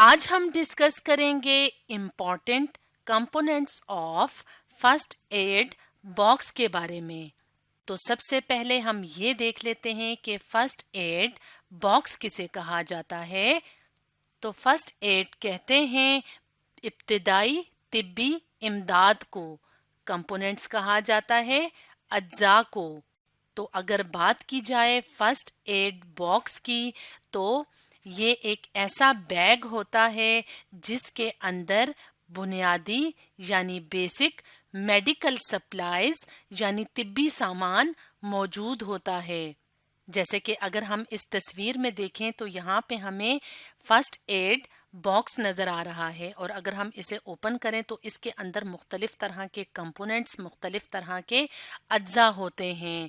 آج ہم ڈسکس کریں گے important components of first aid box کے بارے میں. تو سب سے پہلے ہم یہ دیکھ لیتے ہیں کہ فرسٹ ایڈ باکس کسے کہا جاتا ہے. تو فرسٹ ایڈ کہتے ہیں ابتدائی طبی امداد کو. کمپوننٹس کہا جاتا ہے اجزاء کو. تو اگر بات کی جائے فرسٹ ایڈ باکس کی تو یہ ایک ایسا بیگ ہوتا ہے جس کے اندر بنیادی یعنی بیسک میڈیکل سپلائز یعنی طبی سامان موجود ہوتا ہے. جیسے کہ اگر ہم اس تصویر میں دیکھیں تو یہاں پہ ہمیں فرسٹ ایڈ باکس نظر آ رہا ہے اور اگر ہم اسے اوپن کریں تو اس کے اندر مختلف طرح کے کمپوننٹس مختلف طرح کے اجزاء ہوتے ہیں.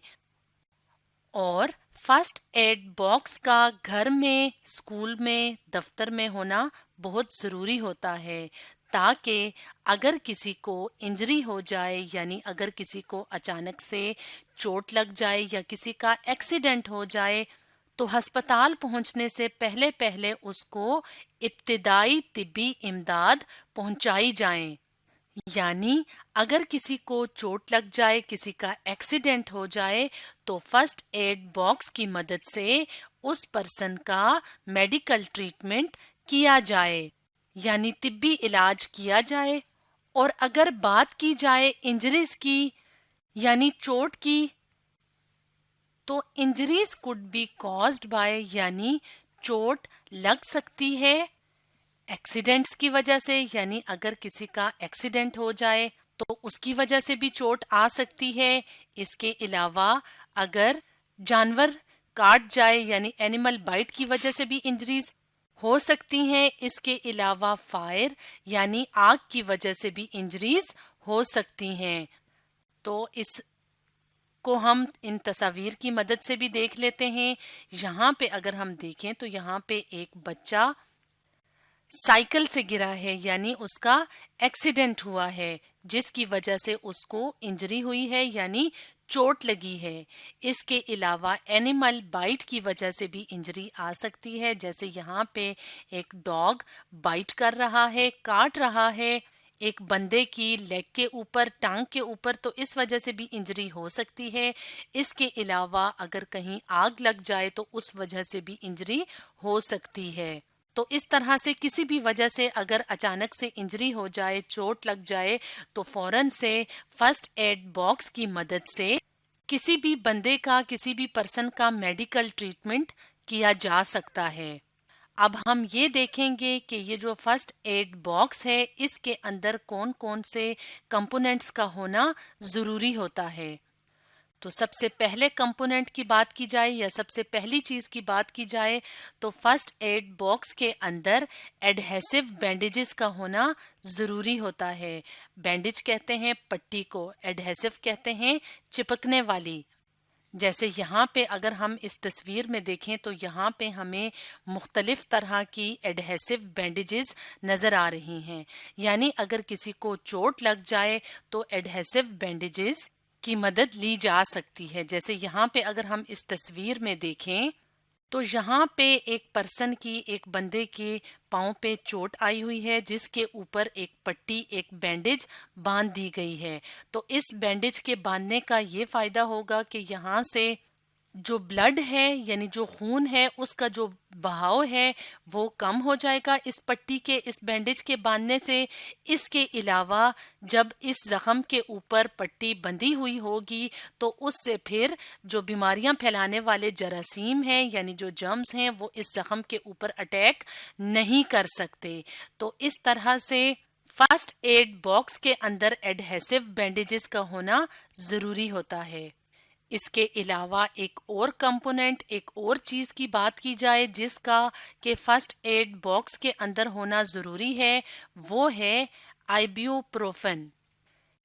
اور فرسٹ ایڈ باکس کا گھر میں اسکول میں دفتر میں ہونا بہت ضروری ہوتا ہے تاکہ اگر کسی کو انجری ہو جائے یعنی اگر کسی کو اچانک سے چوٹ لگ جائے یا کسی کا ایکسیڈنٹ ہو جائے تو ہسپتال پہنچنے سے پہلے پہلے اس کو ابتدائی طبی امداد پہنچائی جائیں. یعنی اگر کسی کو چوٹ لگ جائے کسی کا ایکسیڈنٹ ہو جائے تو فرسٹ ایڈ باکس کی مدد سے اس پرسن کا میڈیکل ٹریٹمنٹ کیا جائے یعنی طبی علاج کیا جائے. اور اگر بات کی جائے انجریز کی یعنی چوٹ کی تو injuries could be caused by یعنی چوٹ لگ سکتی ہے ایکسیڈنٹس کی وجہ سے یعنی اگر کسی کا ایکسیڈنٹ ہو جائے تو اس کی وجہ سے بھی چوٹ آ سکتی ہے. اس کے علاوہ اگر جانور کاٹ جائے یعنی اینیمل بائٹ کی وجہ سے بھی انجریز ہو سکتی ہیں. اس کے علاوہ فائر یعنی آگ کی وجہ سے بھی انجریز ہو سکتی ہیں. تو اس کو ہم ان تصاویر کی مدد سے بھی دیکھ لیتے ہیں. یہاں پہ اگر ہم دیکھیں تو یہاں پہ ایک بچہ سائیکل سے گرا ہے یعنی اس کا ایکسیڈنٹ ہوا ہے جس کی وجہ سے اس کو انجری ہوئی ہے یعنی چوٹ لگی ہے. اس کے علاوہ اینیمل بائٹ کی وجہ سے بھی انجری آ سکتی ہے جیسے یہاں پہ ایک ڈاگ بائٹ کر رہا ہے کاٹ رہا ہے ایک بندے کی لیگ کے اوپر ٹانگ کے اوپر تو اس وجہ سے بھی انجری ہو سکتی ہے. اس کے علاوہ اگر کہیں آگ لگ جائے تو اس وجہ سے بھی انجری ہو سکتی ہے. تو اس طرح سے کسی بھی وجہ سے اگر اچانک سے انجری ہو جائے چوٹ لگ جائے تو فوراً سے فرسٹ ایڈ باکس کی مدد سے کسی بھی بندے کا کسی بھی پرسن کا میڈیکل ٹریٹمنٹ کیا جا سکتا ہے. اب ہم یہ دیکھیں گے کہ یہ جو فرسٹ ایڈ باکس ہے اس کے اندر کون کون سے کمپوننٹس کا ہونا ضروری ہوتا ہے. تو سب سے پہلے کمپوننٹ کی بات کی جائے یا سب سے پہلی چیز کی بات کی جائے تو فرسٹ ایڈ باکس کے اندر ایڈہیسو بینڈیجز کا ہونا ضروری ہوتا ہے. بینڈیج کہتے ہیں پٹی کو, ایڈہیسو کہتے ہیں چپکنے والی. جیسے یہاں پہ اگر ہم اس تصویر میں دیکھیں تو یہاں پہ ہمیں مختلف طرح کی ایڈہیسو بینڈیجز نظر آ رہی ہیں. یعنی اگر کسی کو چوٹ لگ جائے تو ایڈہیسو بینڈیجز کی مدد لی جا سکتی ہے. جیسے یہاں پہ اگر ہم اس تصویر میں دیکھیں تو یہاں پہ ایک پرسن کی ایک بندے کے پاؤں پہ چوٹ آئی ہوئی ہے جس کے اوپر ایک پٹی ایک بینڈیج باندھ دی گئی ہے. تو اس بینڈیج کے باندھنے کا یہ فائدہ ہوگا کہ یہاں سے جو بلڈ ہے یعنی جو خون ہے اس کا جو بہاؤ ہے وہ کم ہو جائے گا اس پٹی کے اس بینڈیج کے باندھنے سے. اس کے علاوہ جب اس زخم کے اوپر پٹی بندھی ہوئی ہوگی تو اس سے پھر جو بیماریاں پھیلانے والے جراثیم ہیں یعنی جو جرمز ہیں وہ اس زخم کے اوپر اٹیک نہیں کر سکتے. تو اس طرح سے فرسٹ ایڈ باکس کے اندر ایڈہیسو بینڈیجز کا ہونا ضروری ہوتا ہے. اس کے علاوہ ایک اور کمپوننٹ ایک اور چیز کی بات کی جائے جس کا کہ فرسٹ ایڈ باکس کے اندر ہونا ضروری ہے وہ ہے آئیبیوپروفن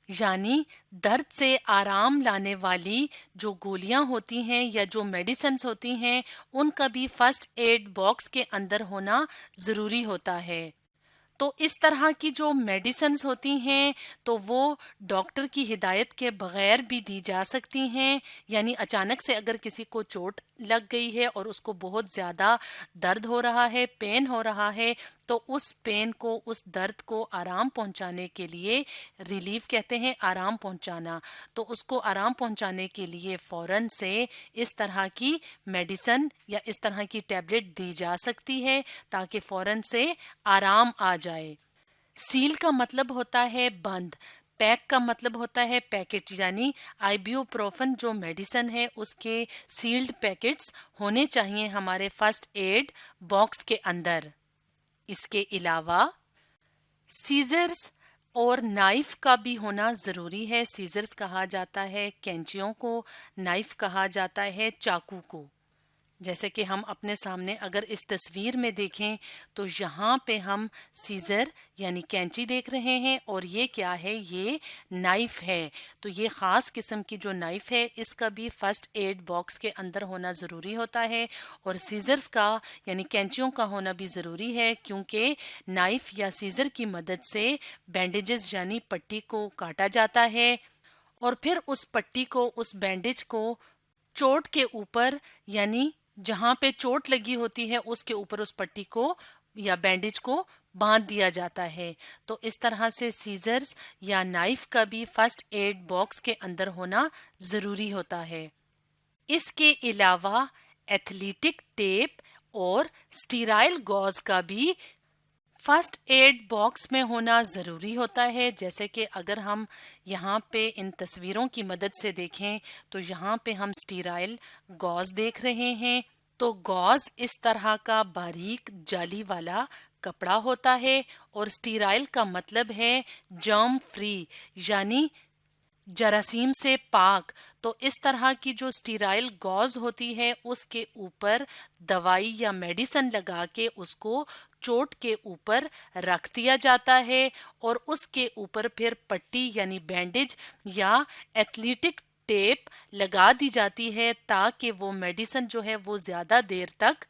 یعنی درد سے آرام لانے والی جو گولیاں ہوتی ہیں یا جو میڈیسنز ہوتی ہیں ان کا بھی فرسٹ ایڈ باکس کے اندر ہونا ضروری ہوتا ہے. تو اس طرح کی جو میڈیسنز ہوتی ہیں تو وہ ڈاکٹر کی ہدایت کے بغیر بھی دی جا سکتی ہیں. یعنی اچانک سے اگر کسی کو چوٹ لگ گئی ہے اور اس کو بہت زیادہ درد ہو رہا ہے، پین ہو رہا ہے، تو اس پین کو، اس درد کو آرام پہنچانے کے لیے، ریلیف کہتے ہیں آرام پہنچانا، تو اس کو آرام پہنچانے کے لیے فوراً سے اس طرح کی میڈیسن یا اس طرح کی ٹیبلٹ دی جا سکتی ہے تاکہ فوراً سے آرام آ جائے۔ سیل کا مطلب ہوتا ہے بند، پیک کا مطلب ہوتا ہے پیکٹ، یعنی آئیبیو پروفن جو میڈیسن ہے اس کے سیلڈ پیکٹس ہونے چاہیے ہمارے فرسٹ ایڈ باکس کے اندر۔ اس کے علاوہ سیزرز اور نائف کا بھی ہونا ضروری ہے۔ سیزرز کہا جاتا ہے کینچیوں کو، نائف کہا جاتا ہے چاقو کو۔ جیسے کہ ہم اپنے سامنے اگر اس تصویر میں دیکھیں تو یہاں پہ ہم سیزر یعنی کینچی دیکھ رہے ہیں، اور یہ کیا ہے؟ یہ نائف ہے۔ تو یہ خاص قسم کی جو نائف ہے اس کا بھی فرسٹ ایڈ باکس کے اندر ہونا ضروری ہوتا ہے، اور سیزرز کا یعنی کینچیوں کا ہونا بھی ضروری ہے، کیونکہ نائف یا سیزر کی مدد سے بینڈیجز یعنی پٹی کو کاٹا جاتا ہے، اور پھر اس پٹی کو، اس بینڈیج کو چوٹ کے اوپر یعنی جہاں پہ چوٹ لگی ہوتی ہے اس کے اوپر اس پٹی کو یا بینڈیج کو باندھ دیا جاتا ہے۔ تو اس طرح سے سیزرز یا نائف کا بھی فرسٹ ایڈ باکس کے اندر ہونا ضروری ہوتا ہے۔ اس کے علاوہ ایتھلیٹک ٹیپ اور اسٹیرائل گاز کا بھی فرسٹ ایڈ باکس میں ہونا ضروری ہوتا ہے۔ جیسے کہ اگر ہم یہاں پہ ان تصویروں کی مدد سے دیکھیں تو یہاں پہ ہم اسٹیرائل گاز دیکھ رہے ہیں، تو گاز اس طرح کا باریک جالی والا کپڑا ہوتا ہے، اور اسٹیرائل کا مطلب ہے جرم فری یعنی جراثیم سے پاک۔ تو اس طرح کی جو اسٹیرائل گاز ہوتی ہے اس کے اوپر دوائی یا میڈیسن لگا کے اس کو چوٹ کے اوپر رکھ دیا جاتا ہے، اور اس کے اوپر پھر پٹی یعنی بینڈیج یا ایتھلیٹک ٹیپ لگا دی جاتی ہے تاکہ وہ میڈیسن جو ہے وہ زیادہ دیر تک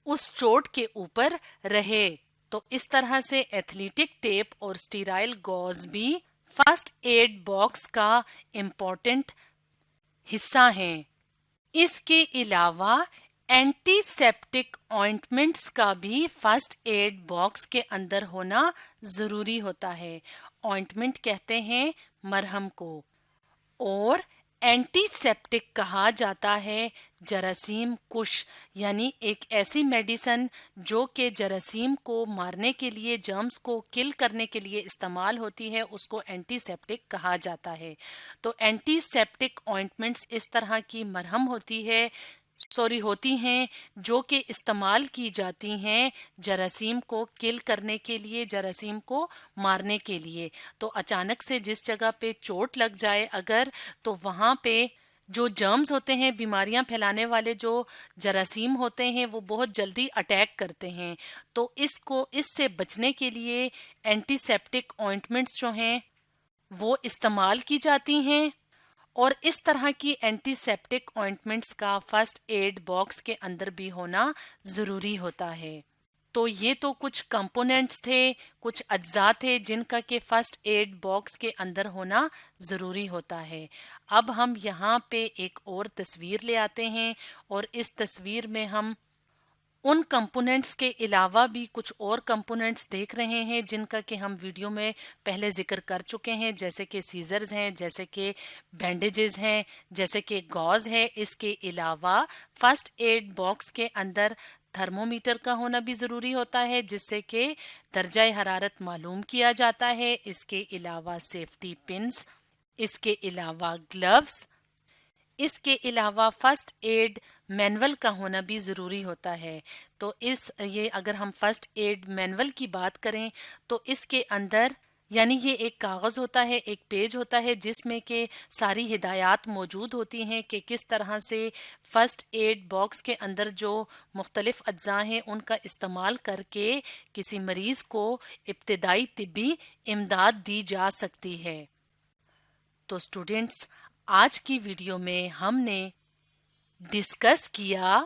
اس چوٹ کے اوپر رہے۔ تو اس طرح سے ایتھلیٹک ٹیپ اور اسٹیرائل گاز بھی فرسٹ ایڈ باکس کا امپورٹنٹ حصہ ہیں۔ اس کے علاوہ اینٹی سیپٹک آئنٹمنٹس کا بھی فرسٹ ایڈ باکس کے اندر ہونا ضروری ہوتا ہے۔ آئنٹمنٹ کہتے ہیں مرہم کو، اور اینٹی سیپٹک کہا جاتا ہے جراثیم کش، یعنی ایک ایسی میڈیسن جو کہ جراثیم کو مارنے کے لیے، جرمز کو کل کرنے کے لیے استعمال ہوتی ہے، اس کو اینٹی سیپٹک کہا جاتا ہے۔ تو اینٹی سیپٹک آئنٹمنٹس اس طرح کی مرہم ہوتی ہیں جو کہ استعمال کی جاتی ہیں جراثیم کو کل کرنے کے لیے، جراثیم کو مارنے کے لیے۔ تو اچانک سے جس جگہ پہ چوٹ لگ جائے اگر، تو وہاں پہ جو جرمز ہوتے ہیں، بیماریاں پھیلانے والے جو جراثیم ہوتے ہیں، وہ بہت جلدی اٹیک کرتے ہیں۔ تو اس سے بچنے کے لیے اینٹی سیپٹک آئنٹمنٹس جو ہیں وہ استعمال کی جاتی ہیں، اور اس طرح کی اینٹی سیپٹک آئنٹمنٹس کا فرسٹ ایڈ باکس کے اندر بھی ہونا ضروری ہوتا ہے۔ تو یہ تو کچھ کمپوننٹس تھے، کچھ اجزاء تھے جن کا کہ فرسٹ ایڈ باکس کے اندر ہونا ضروری ہوتا ہے۔ اب ہم یہاں پہ ایک اور تصویر لے آتے ہیں، اور اس تصویر میں ہم ان کمپوننٹس کے علاوہ بھی کچھ اور کمپوننٹس دیکھ رہے ہیں جن کا کہ ہم ویڈیو میں پہلے ذکر کر چکے ہیں، جیسے کہ سیزرز ہیں، جیسے کہ بینڈیجز ہیں، جیسے کہ گاز ہے۔ اس کے علاوہ فرسٹ ایڈ باکس کے اندر تھرمومیٹر کا ہونا بھی ضروری ہوتا ہے جس سے کہ درجہ حرارت معلوم کیا جاتا ہے۔ اس کے علاوہ سیفٹی پنز، اس کے علاوہ گلوز، اس کے علاوہ فرسٹ ایڈ مینول کا ہونا بھی ضروری ہوتا ہے۔ تو یہ اگر ہم فرسٹ ایڈ مینول کی بات کریں تو اس کے اندر یعنی یہ ایک کاغذ ہوتا ہے، ایک پیج ہوتا ہے جس میں کہ ساری ہدایات موجود ہوتی ہیں کہ کس طرح سے فرسٹ ایڈ باکس کے اندر جو مختلف اجزاء ہیں ان کا استعمال کر کے کسی مریض کو ابتدائی طبی امداد دی جا سکتی ہے۔ تو اسٹوڈینٹس، آج کی ویڈیو میں ہم نے ڈسکس کیا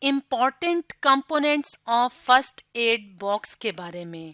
important components of first aid box کے بارے میں۔